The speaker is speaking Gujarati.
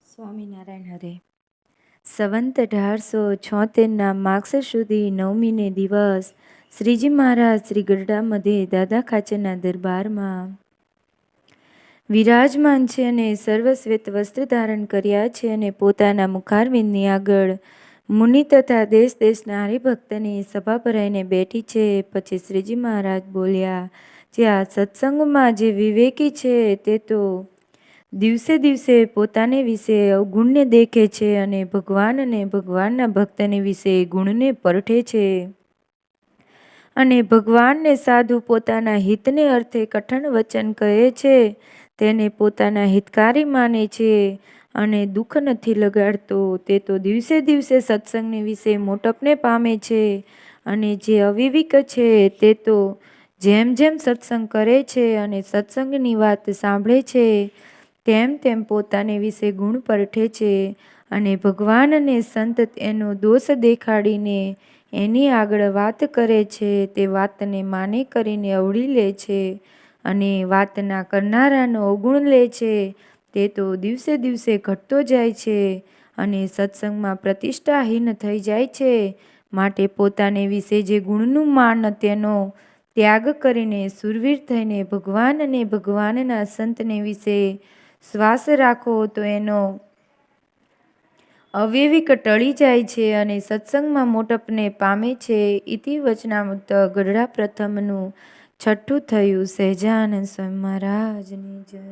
સ્વામિનારાયણ હરે. સંવંત 1876ના માગસર સુધી 9મીને દિવસ શ્રીજી મહારાજ શ્રી ગઢડા મધ્યે દાદા ખાચરના દરબારમાં વિરાજમાન છે અને સર્વશ્વેત વસ્ત્ર ધારણ કર્યા છે અને પોતાના મુખારવિંદની આગળ મુનિ તથા દેશ દેશના હરિભક્તની સભા ભરાઈને બેઠી છે. પછી શ્રીજી મહારાજ બોલ્યા, જે આ સત્સંગમાં જે વિવેકી છે તે તો દિવસે દિવસે પોતાને વિશે અવગુણને દેખે છે અને ભગવાન અને ભગવાનના ભક્તને વિશે ગુણને પરઠે છે. અને ભગવાનને સાધુ પોતાના હિતને અર્થે કઠણ વચન કહે છે તેને પોતાના હિતકારી માને છે અને દુઃખ નથી લગાડતો. તે તો દિવસે દિવસે સત્સંગને વિશે મોટપને પામે છે. અને જે અવિવેક છે તે તો જેમ જેમ સત્સંગ કરે છે અને સત્સંગની વાત સાંભળે છે તેમ તેમ પોતાને વિશે ગુણ પરઠે છે અને ભગવાન અને સંત એનો દોષ દેખાડીને એની આગળ વાત કરે છે. તે વાતને માને કરીને અવળી લે છે અને વાતના કરનારાનો અવગુણ લે છે. તે તો દિવસે દિવસે ઘટતો જાય છે અને સત્સંગમાં પ્રતિષ્ઠાહીન થઈ જાય છે. માટે પોતાને વિશે જે ગુણનું માન તેનો ત્યાગ કરીને સુરવીર થઈને ભગવાન અને ભગવાનના સંતને વિશે શ્વાસ રાખો તો એનો અવિવેક ટળી જાય છે અને સત્સંગમાં મોટપને પામે છે. ઇતિ વચનામૃત ગઢડા પ્રથમનું 6ઠ્ઠું થયું. સહજાનંદ સ્વામી મહારાજની જય.